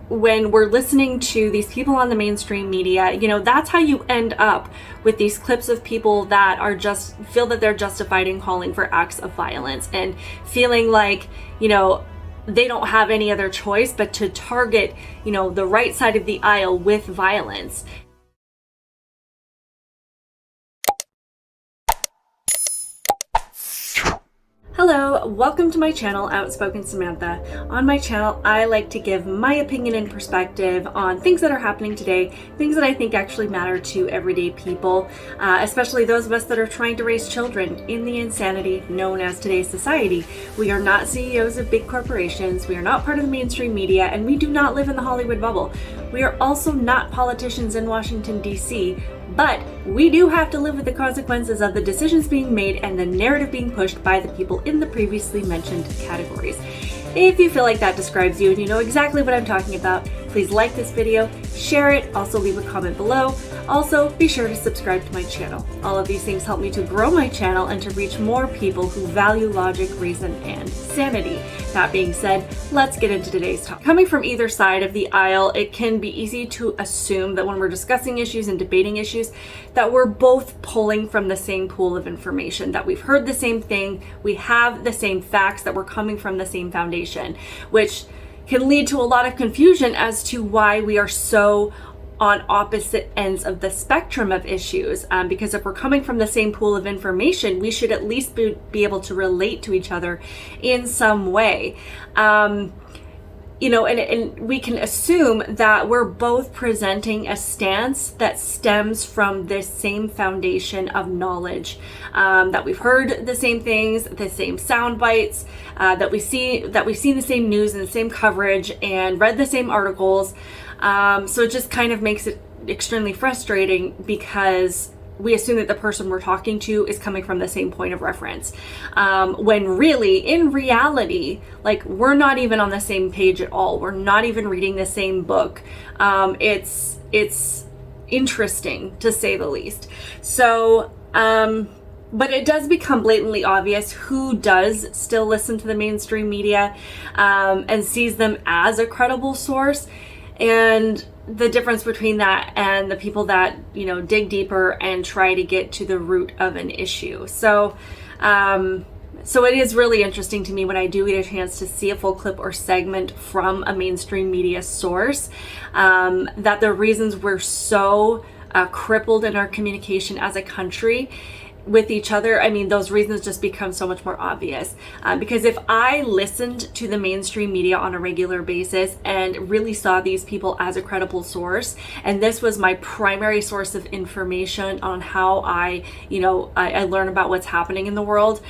when we're listening to these people on the mainstream media, you know, that's how you end up with these clips of people that are just feel that they're justified in calling for acts of violence and feeling like, you know, they don't have any other choice but to target, you know, the right side of the aisle with violence. Hello, welcome to my channel, Outspoken Samantha. On my channel, I like to give my opinion and perspective on things that are happening today, things that I think actually matter to everyday people, especially those of us that are trying to raise children in the insanity known as today's society. We are not CEOs of big corporations, we are not part of the mainstream media, and we do not live in the Hollywood bubble. We are also not politicians in Washington, D.C., but we do have to live with the consequences of the decisions being made and the narrative being pushed by the people in the previously mentioned categories. If you feel like that describes you and you know exactly what I'm talking about, please like this video, share it, also leave a comment below. Also, be sure to subscribe to my channel. All of these things help me to grow my channel and to reach more people who value logic, reason, and sanity. That being said, let's get into today's topic. Coming from either side of the aisle, it can be easy to assume that when we're discussing issues and debating issues, that we're both pulling from the same pool of information, that we've heard the same thing, we have the same facts, that we're coming from the same foundation, which can lead to a lot of confusion as to why we are so on opposite ends of the spectrum of issues, because if we're coming from the same pool of information, we should at least be able to relate to each other in some way. You know, and we can assume that we're both presenting a stance that stems from this same foundation of knowledge, that we've heard the same things, the same sound bites, that we've seen the same news and the same coverage and read the same articles. So it just kind of makes it extremely frustrating because we assume that the person we're talking to is coming from the same point of reference. When really, in reality, like, we're not even on the same page at all. We're not even reading the same book. It's interesting, to say the least. So, but it does become blatantly obvious who does still listen to the mainstream media, and sees them as a credible source. And the difference between that and the people that, you know, dig deeper and try to get to the root of an issue. So it is really interesting to me when I do get a chance to see a full clip or segment from a mainstream media source, that the reasons we're so crippled in our communication as a country with each other, I mean, those reasons just become so much more obvious. Because if I listened to the mainstream media on a regular basis and really saw these people as a credible source, and this was my primary source of information on how I learn about what's happening in the world,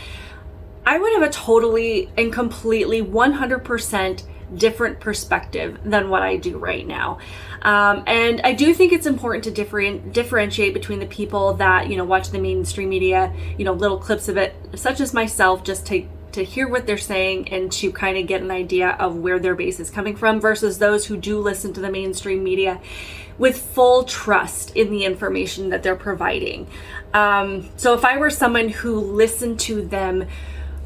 I would have a totally and completely 100% different perspective than what I do right now. And I do think it's important to differentiate between the people that, you know, watch the mainstream media, you know, little clips of it, such as myself, just to hear what they're saying and to kind of get an idea of where their base is coming from, versus those who do listen to the mainstream media with full trust in the information that they're providing. So if I were someone who listened to them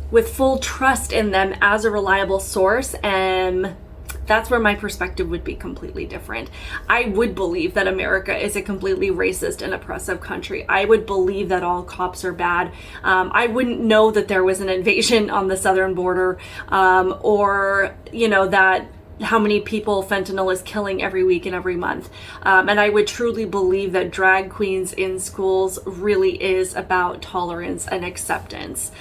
with full trust in them as a reliable source, that's where my perspective would be completely different. I would believe that America is a completely racist and oppressive country. I would believe that all cops are bad. I wouldn't know that there was an invasion on the southern border, or, you know, that how many people fentanyl is killing every week and every month. And I would truly believe that drag queens in schools really is about tolerance and acceptance.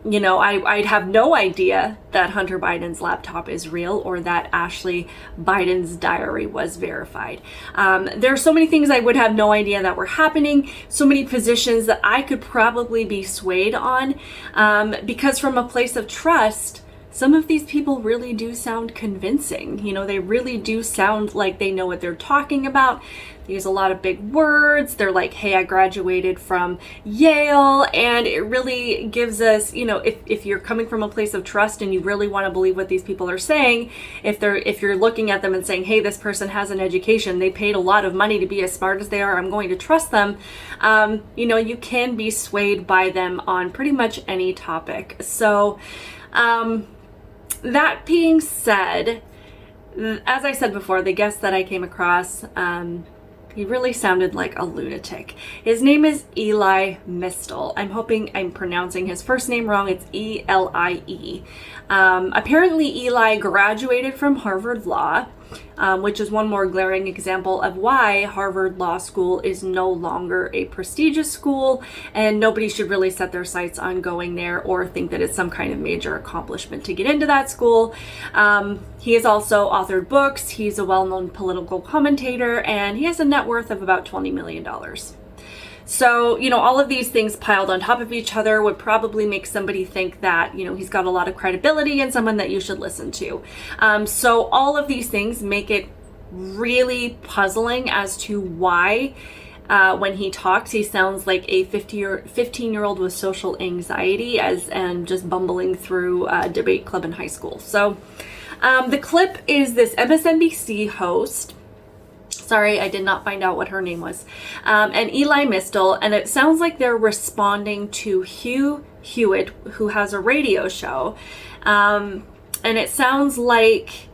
You know, I'd have no idea that Hunter Biden's laptop is real or that Ashley Biden's diary was verified. There are so many things I would have no idea that were happening, so many positions that I could probably be swayed on, because from a place of trust, some of these people really do sound convincing. You know, they really do sound like they know what they're talking about. They use a lot of big words. They're like, hey, I graduated from Yale. And it really gives us, you know, if you're coming from a place of trust and you really want to believe what these people are saying, if you're looking at them and saying, hey, this person has an education, they paid a lot of money to be as smart as they are, I'm going to trust them, you know, you can be swayed by them on pretty much any topic. So, that being said, as I said before, the guest that I came across, he really sounded like a lunatic. His name is Elie Mystal. I'm hoping I'm pronouncing his first name wrong. It's E-L-I-E. Apparently Eli graduated from Harvard Law, which is one more glaring example of why Harvard Law School is no longer a prestigious school, and nobody should really set their sights on going there or think that it's some kind of major accomplishment to get into that school. He has also authored books. He's a well-known political commentator, and he has a net worth of about $20 million. So, all of these things piled on top of each other would probably make somebody think that, he's got a lot of credibility and someone that you should listen to. So all of these things make it really puzzling as to why when he talks, he sounds like a 15-year-old with social anxiety and just bumbling through a debate club in high school. So the clip is this MSNBC host. Sorry, I did not find out what her name was. And Elie Mystal, and it sounds like they're responding to Hugh Hewitt, who has a radio show. And it sounds like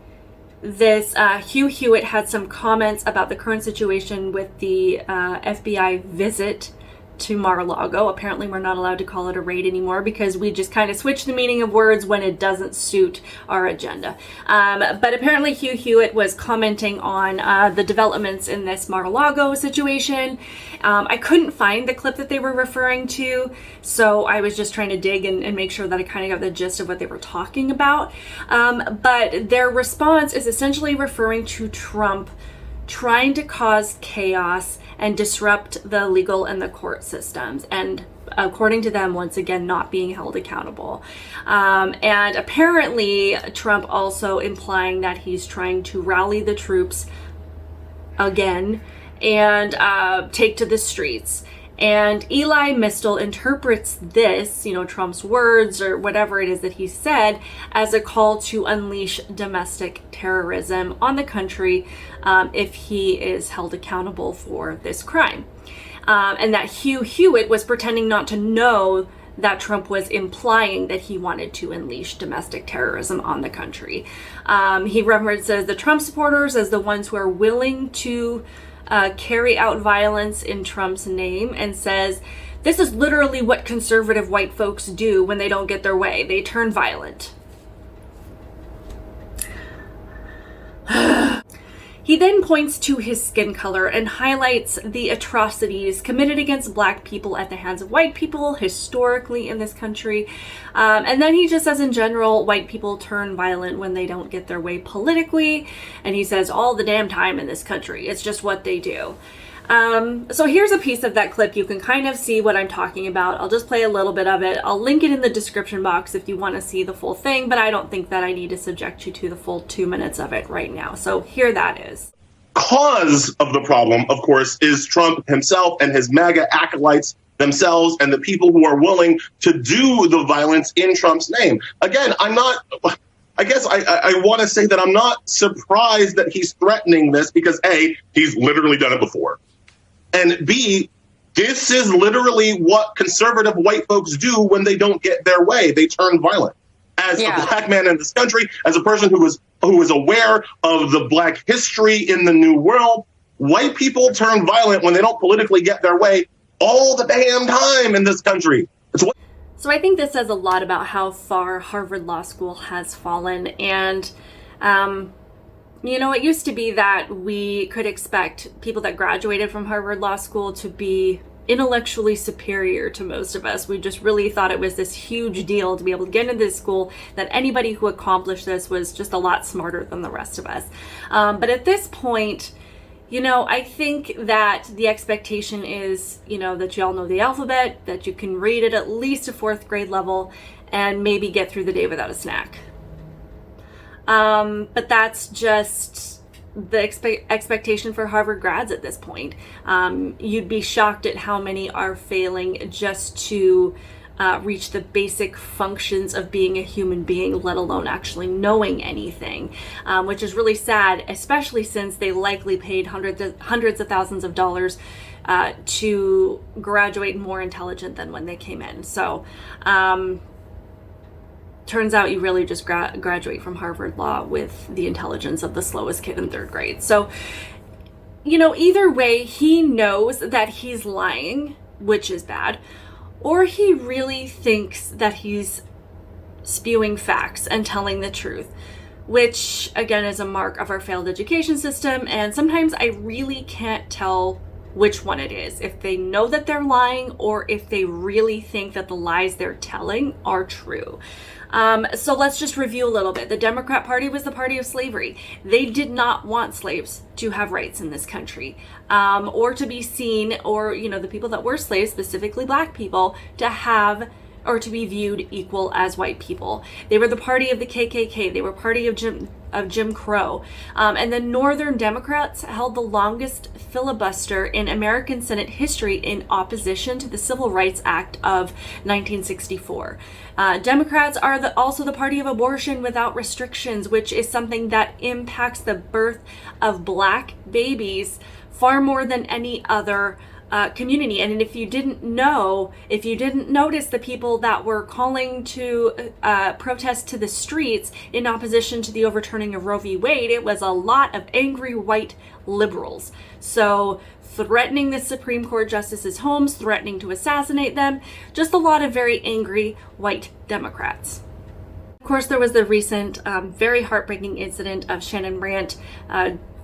this Hugh Hewitt had some comments about the current situation with the FBI visit to Mar-a-Lago. Apparently we're not allowed to call it a raid anymore because we just kind of switch the meaning of words when it doesn't suit our agenda. But apparently Hugh Hewitt was commenting on the developments in this Mar-a-Lago situation. I couldn't find the clip that they were referring to, so I was just trying to dig and make sure that I kind of got the gist of what they were talking about. But their response is essentially referring to Trump trying to cause chaos and disrupt the legal and the court systems, and according to them, once again, not being held accountable. And apparently Trump also implying that he's trying to rally the troops again and take to the streets. And Elie Mystal interprets this, Trump's words or whatever it is that he said, as a call to unleash domestic terrorism on the country if he is held accountable for this crime. And that Hugh Hewitt was pretending not to know that Trump was implying that he wanted to unleash domestic terrorism on the country. He references the Trump supporters as the ones who are willing to carry out violence in Trump's name, and says, this is literally what conservative white folks do when they don't get their way. They turn violent. He then points to his skin color and highlights the atrocities committed against black people at the hands of white people historically in this country. And then he just says in general, white people turn violent when they don't get their way politically. And he says all the damn time in this country. It's just what they do. So here's a piece of that clip. You can kind of see what I'm talking about. I'll just play a little bit of it. I'll link it in the description box if you want to see the full thing, but I don't think that I need to subject you to the full 2 minutes of it right now. So here that is. Cause of the problem, of course, is Trump himself and his MAGA acolytes themselves and the people who are willing to do the violence in Trump's name. Again, I want to say that I'm not surprised that he's threatening this because A, he's literally done it before. And B, this is literally what conservative white folks do when they don't get their way. They turn violent. As a black man in this country, as a person who is aware of the black history in the New World, white people turn violent when they don't politically get their way all the damn time in this country. So I think this says a lot about how far Harvard Law School has fallen. And it used to be that we could expect people that graduated from Harvard Law School to be intellectually superior to most of us. We just really thought it was this huge deal to be able to get into this school, that anybody who accomplished this was just a lot smarter than the rest of us. But at this point, I think that the expectation is, that you all know the alphabet, that you can read it at least a 4th grade level, and maybe get through the day without a snack. But that's just the expectation for Harvard grads at this point. You'd be shocked at how many are failing just to reach the basic functions of being a human being, let alone actually knowing anything, which is really sad, especially since they likely paid hundreds of thousands of dollars to graduate more intelligent than when they came in. So turns out you really just graduate from Harvard Law with the intelligence of the slowest kid in 3rd grade. So, either way, he knows that he's lying, which is bad, or he really thinks that he's spewing facts and telling the truth, which again is a mark of our failed education system. And sometimes I really can't tell which one it is, if they know that they're lying or if they really think that the lies they're telling are true. So let's just review a little bit. The Democrat Party was the party of slavery. They did not want slaves to have rights in this country, or to be seen, or, the people that were slaves, specifically Black people, to have or to be viewed equal as white people. They were the party of the KKK. They were party of Jim Crow. And the Northern Democrats held the longest filibuster in American Senate history in opposition to the Civil Rights Act of 1964. Democrats are also the party of abortion without restrictions, which is something that impacts the birth of Black babies far more than any other community. And if you didn't notice the people that were calling to protest to the streets in opposition to the overturning of Roe v. Wade, it was a lot of angry white liberals. So threatening the Supreme Court justices' homes, threatening to assassinate them, just a lot of very angry white Democrats. Of course, there was the recent very heartbreaking incident of Shannon Brandt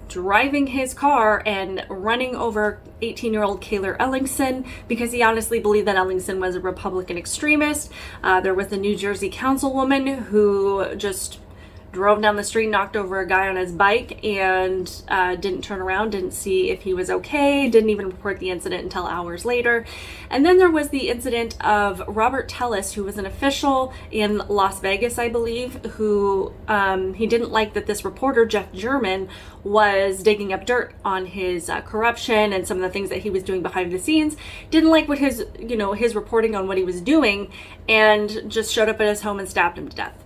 driving his car and running over 18-year-old Kayler Ellingson because he honestly believed that Ellingson was a Republican extremist. There was a New Jersey councilwoman who just drove down the street, knocked over a guy on his bike, and didn't turn around, didn't see if he was okay, didn't even report the incident until hours later. And then there was the incident of Robert Tellis, who was an official in Las Vegas, I believe, who he didn't like that this reporter, Jeff German, was digging up dirt on his corruption and some of the things that he was doing behind the scenes, didn't like what his reporting on what he was doing, and just showed up at his home and stabbed him to death.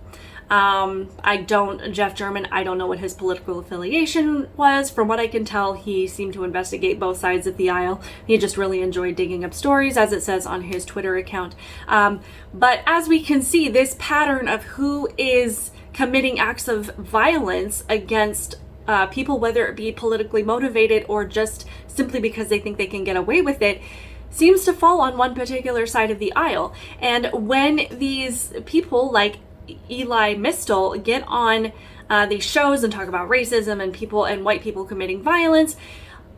Jeff German, I don't know what his political affiliation was. From what I can tell, he seemed to investigate both sides of the aisle. He just really enjoyed digging up stories, as it says on his Twitter account. But as we can see, this pattern of who is committing acts of violence against people, whether it be politically motivated or just simply because they think they can get away with it, seems to fall on one particular side of the aisle. And when these people like Eli Mistel get on these shows and talk about racism and people and white people committing violence,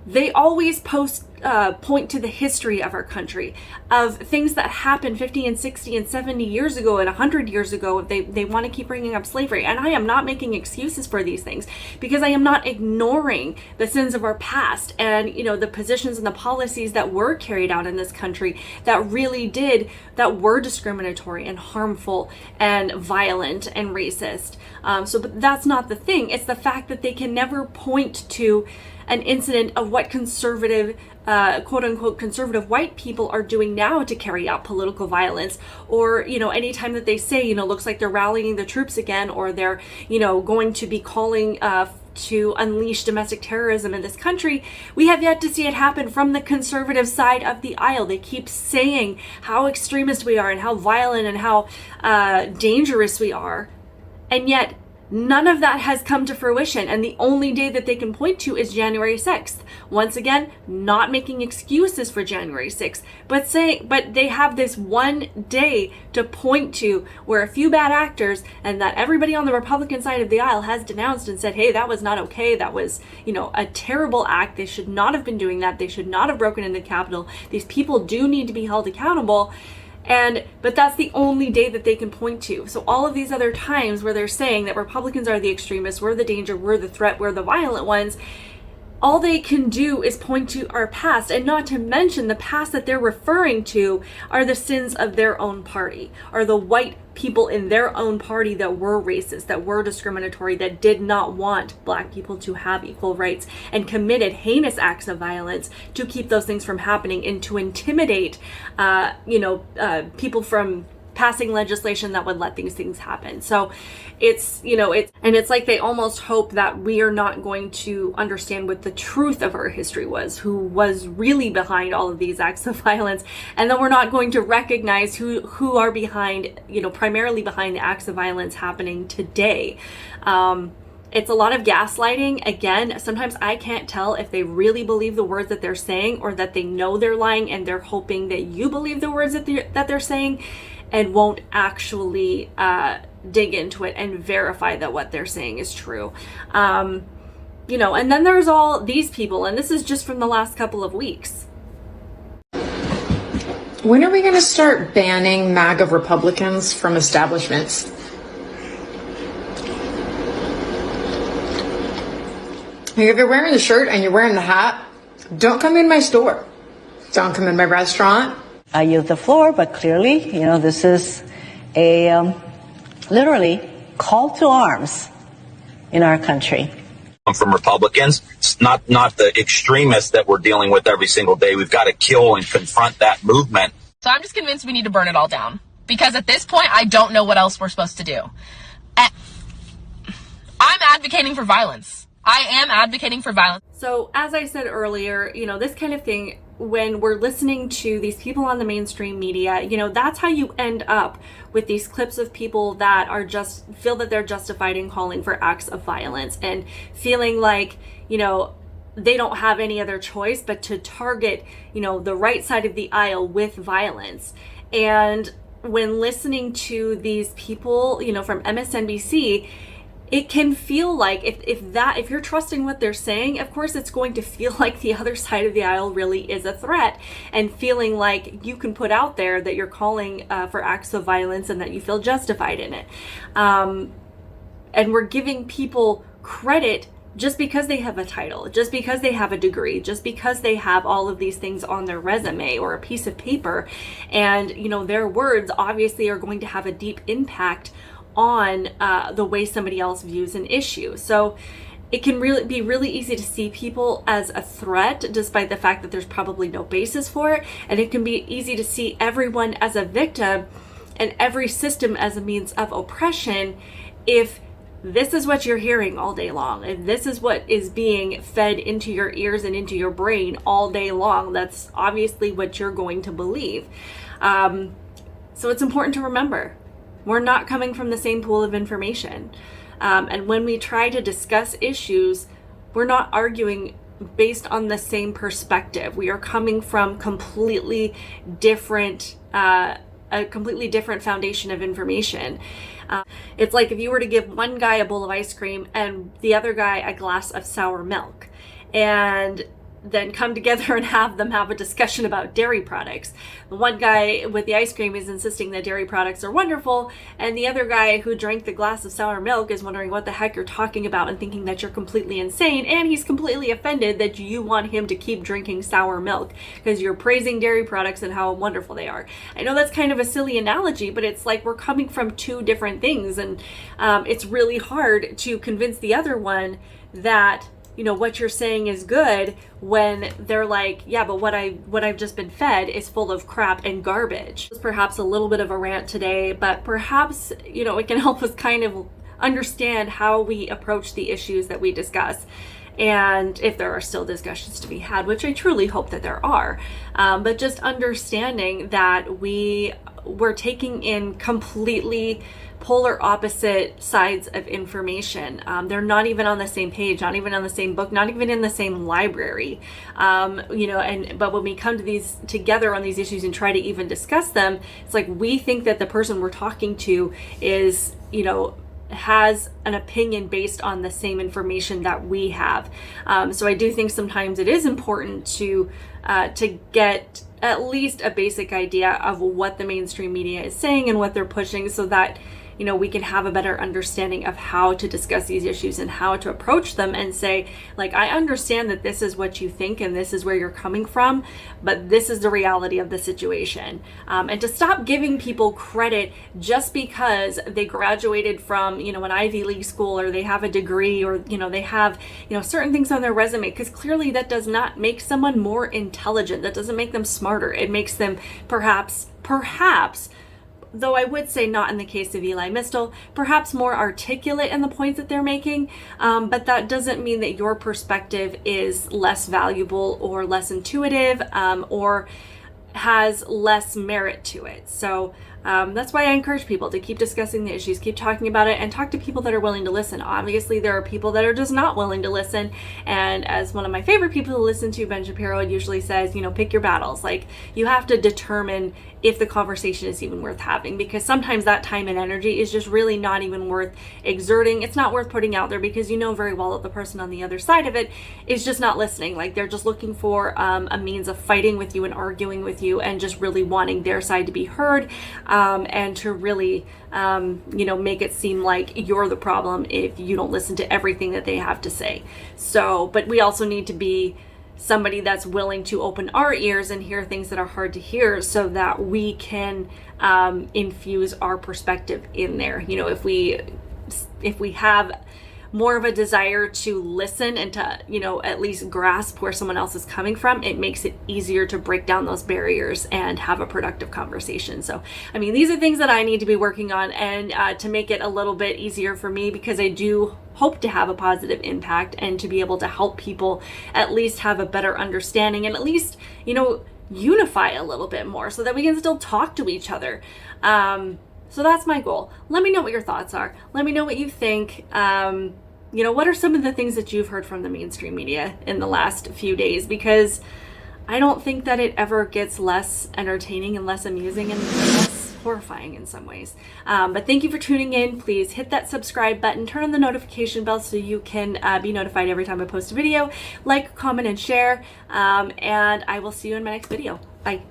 they always point to the history of our country, of things that happened 50 and 60 and 70 years ago and 100 years ago. They want to keep bringing up slavery. And I am not making excuses for these things, because I am not ignoring the sins of our past and, the positions and the policies that were carried out in this country that were discriminatory and harmful and violent and racist. But that's not the thing. It's the fact that they can never point to an incident of what conservative, quote unquote, conservative white people are doing now to carry out political violence. Or, anytime that they say, looks like they're rallying the troops again, or they're, going to be calling to unleash domestic terrorism in this country, we have yet to see it happen from the conservative side of the aisle. They keep saying how extremist we are and how violent and how dangerous we are. And yet, none of that has come to fruition, and the only day that they can point to is January 6th. Once again, not making excuses for January 6th, but they have this one day to point to where a few bad actors, and that everybody on the Republican side of the aisle has denounced and said, hey, that was not okay. That was, a terrible act. They should not have been doing that. They should not have broken into the Capitol. These people do need to be held accountable. But that's the only day that they can point to. So all of these other times where they're saying that Republicans are the extremists, we're the danger, we're the threat, we're the violent ones, all they can do is point to our past, and not to mention the past that they're referring to are the sins of their own party, are the white people in their own party that were racist, that were discriminatory, that did not want Black people to have equal rights, and committed heinous acts of violence to keep those things from happening and to intimidate, people from passing legislation that would let these things happen. So it's like they almost hope that we are not going to understand what the truth of our history was, who was really behind all of these acts of violence, and then we're not going to recognize who are behind, primarily behind the acts of violence happening today. It's a lot of gaslighting. Again, sometimes I can't tell if they really believe the words that they're saying, or that they know they're lying and they're hoping that you believe the words that they're saying, and won't actually dig into it and verify that what they're saying is true. And then there's all these people, and this is just from the last couple of weeks. When are we going to start banning MAGA Republicans from establishments? If you're wearing the shirt and you're wearing the hat, don't come in my store. Don't come in my restaurant. I yield the floor, but clearly, this is a literally call to arms in our country. From Republicans, it's not the extremists that we're dealing with every single day. We've got to kill and confront that movement. So I'm just convinced we need to burn it all down, because at this point, I don't know what else we're supposed to do. I'm advocating for violence. I am advocating for violence. So as I said earlier, this kind of thing, when we're listening to these people on the mainstream media, that's how you end up with these clips of people that are feel that they're justified in calling for acts of violence, and feeling like, they don't have any other choice but to target, the right side of the aisle with violence. And when listening to these people, from MSNBC, it can feel like if you're trusting what they're saying, of course it's going to feel like the other side of the aisle really is a threat, and feeling like you can put out there that you're calling for acts of violence and that you feel justified in it. And we're giving people credit just because they have a title, just because they have a degree, just because they have all of these things on their resume or a piece of paper. And, their words obviously are going to have a deep impact on the way somebody else views an issue. So it can be really easy to see people as a threat, despite the fact that there's probably no basis for it. And it can be easy to see everyone as a victim and every system as a means of oppression, if this is what you're hearing all day long, if this is what is being fed into your ears and into your brain all day long. That's obviously what you're going to believe. So it's important to remember, we're not coming from the same pool of information. And when we try to discuss issues, we're not arguing based on the same perspective. We are coming from a completely different foundation of information. It's like if you were to give one guy a bowl of ice cream and the other guy a glass of sour milk, and then come together and have a discussion about dairy products. The one guy with the ice cream is insisting that dairy products are wonderful, and the other guy who drank the glass of sour milk is wondering what the heck you're talking about and thinking that you're completely insane, and he's completely offended that you want him to keep drinking sour milk because you're praising dairy products and how wonderful they are. I know that's kind of a silly analogy, but it's like we're coming from two different things, and it's really hard to convince the other one that what you're saying is good, when they're like, yeah, but what I've just been fed is full of crap and garbage. It's perhaps a little bit of a rant today, but perhaps, it can help us kind of understand how we approach the issues that we discuss. And if there are still discussions to be had, which I truly hope that there are, but just understanding that we're taking in completely polar opposite sides of information. They're not even on the same page, not even on the same book, not even in the same library. But when we come to these together on these issues and try to even discuss them, it's like we think that the person we're talking to is, has an opinion based on the same information that we have. So I do think sometimes it is important to get at least a basic idea of what the mainstream media is saying and what they're pushing, so that we can have a better understanding of how to discuss these issues and how to approach them, and say, like, I understand that this is what you think and this is where you're coming from, but this is the reality of the situation. And to stop giving people credit just because they graduated from, an Ivy League school, or they have a degree, or, they have, certain things on their resume, because clearly that does not make someone more intelligent. That doesn't make them smarter. It makes them perhaps though I would say not in the case of Eli Mistel, perhaps more articulate in the points that they're making, but that doesn't mean that your perspective is less valuable or less intuitive, or has less merit to it. So that's why I encourage people to keep discussing the issues, keep talking about it, and talk to people that are willing to listen. Obviously, there are people that are just not willing to listen. And as one of my favorite people to listen to, Ben Shapiro, usually says, you know, pick your battles. Like, you have to determine if the conversation is even worth having, because sometimes that time and energy is just really not even worth exerting. It's not worth putting out there, because you know very well that the person on the other side of it is just not listening. Like, they're just looking for a means of fighting with you and arguing with you, and just really wanting their side to be heard, and to really you know, make it seem like you're the problem if you don't listen to everything that they have to say. So, but we also need to be somebody that's willing to open our ears and hear things that are hard to hear, so that we can infuse our perspective in there. You know, if we have more of a desire to listen and to, you know, at least grasp where someone else is coming from, it makes it easier to break down those barriers and have a productive conversation. So, I mean, these are things that I need to be working on, and to make it a little bit easier for me, because I do hope to have a positive impact and to be able to help people at least have a better understanding, and at least, you know, unify a little bit more, so that we can still talk to each other. So that's my goal. Let me know what your thoughts are. Let me know what you think. You know, what are some of the things that you've heard from the mainstream media in the last few days? Because I don't think that it ever gets less entertaining and less amusing and less horrifying in some ways. But thank you for tuning in. Please hit that subscribe button, turn on the notification bell so you can be notified every time I post a video. Like, comment, and share. And I will see you in my next video. Bye.